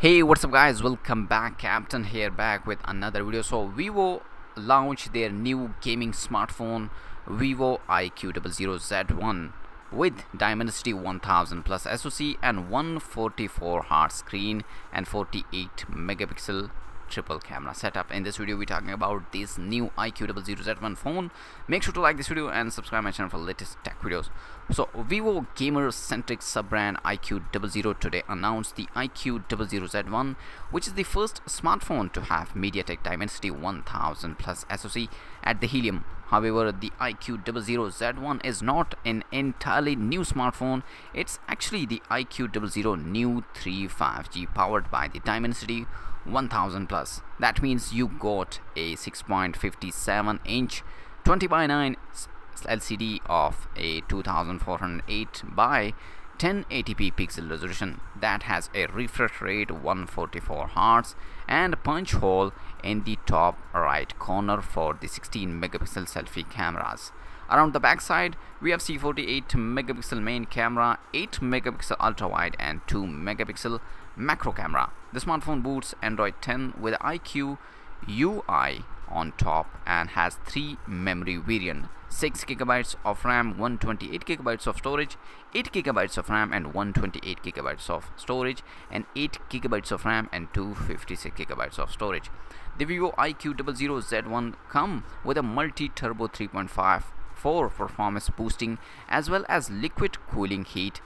Hey, what's up guys, welcome back. Captain here, back with another video. So Vivo launched their new gaming smartphone, Vivo iQOO Z1, with Dimensity 1000 plus SoC and 144 Hz screen and 48 megapixel triple camera setup. In this video we're talking about this new iQOO Z1 phone. Make sure to like this video and subscribe my channel for latest tech videos. So Vivo gamer-centric sub-brand iQOO today announced the iQOO Z1, which is the first smartphone to have MediaTek Dimensity 1000 plus SoC at the helium. However, the iQOO Z1 is not an entirely new smartphone. It's actually the iQOO new 3 5G powered by the Dimensity 1000 plus. That means you got a 6.57-inch 20:9 LCD of a 2408 by 1080p pixel resolution that has a refresh rate 144 Hz and punch hole in the top right corner for the 16 megapixel selfie cameras. Around the back side, we have 48 megapixel main camera, 8 megapixel ultra wide and 2 megapixel macro camera. The smartphone boots Android 10 with iQOO UI on top and has 3 memory variant: 6 GB of RAM, 128 GB of storage, 8 GB of RAM and 128 GB of storage, and 8 GB of RAM and 256 GB of storage. The Vivo iQOO Z1 come with a multi-turbo 3.54 performance boosting as well as liquid cooling heat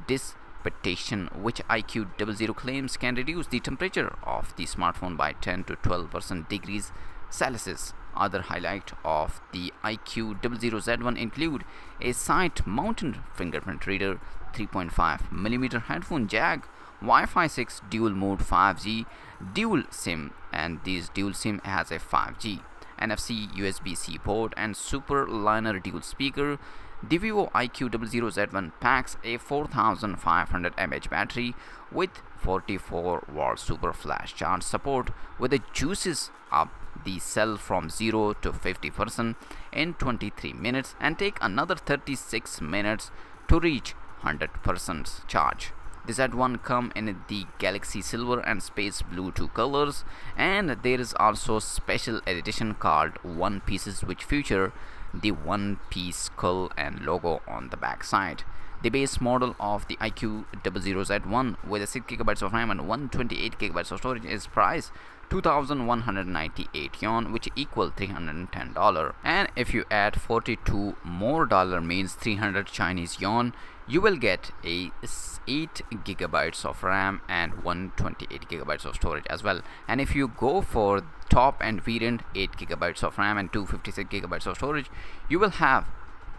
dissipation, which iQOO claims can reduce the temperature of the smartphone by 10 to 12% degrees Celsius. Other highlight of the iQOO Z1 include a side-mounted fingerprint reader, 3.5mm headphone jack, Wi-Fi 6 dual mode 5G, dual SIM, and this dual SIM has a 5G, NFC, USB-C port, and super liner dual speaker. The Vivo iQOO Z1 packs a 4500 mAh battery with 44-watt super flash charge support, with it juices up the cell from 0 to 50% in 23 minutes and take another 36 minutes to reach 100% charge. The Z1 come in the Galaxy Silver and Space Blue 2 colors, and there is also special edition called One Pieces, which feature the one piece skull and logo on the back side. The base model of the iQOO Z1 with a 6 GB of RAM and 128 GB of storage is priced 2,198 yuan, which equal $310. And if you add 42 more dollar, means 300 Chinese yuan, you will get a 8 GB of RAM and 128 GB of storage as well. And if you go for top end variant, 8 GB of RAM and 256 GB of storage, you will have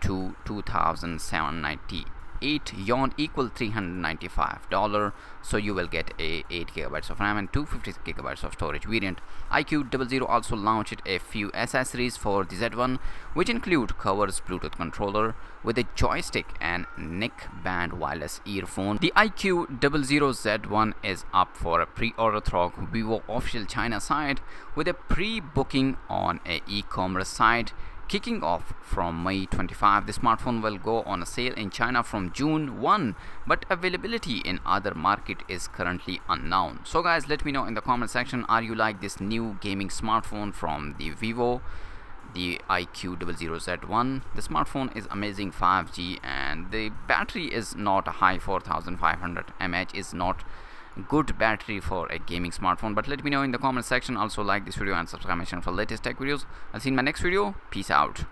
2,798 yuan equal $395. So you will get a 8 GB of RAM and 256 GB of storage variant. iQOO also launched a few accessories for the Z1, which include covers, Bluetooth controller with a joystick and neck band wireless earphone. The iQOO Z1 is up for a pre-order through Vivo official China site with a pre-booking on a e-commerce site. Kicking off from May 25, the smartphone will go on a sale in China from June 1, but availability in other market is currently unknown. So guys, let me know in the comment section, are you like this new gaming smartphone from the Vivo, the iQOO Z1? The smartphone is amazing 5G and the battery is not a high. 4500 mAh is not good battery for a gaming smartphone, but let me know in the comment section. Also like this video and subscribe my channel for latest tech videos. I'll see you in my next video. Peace out.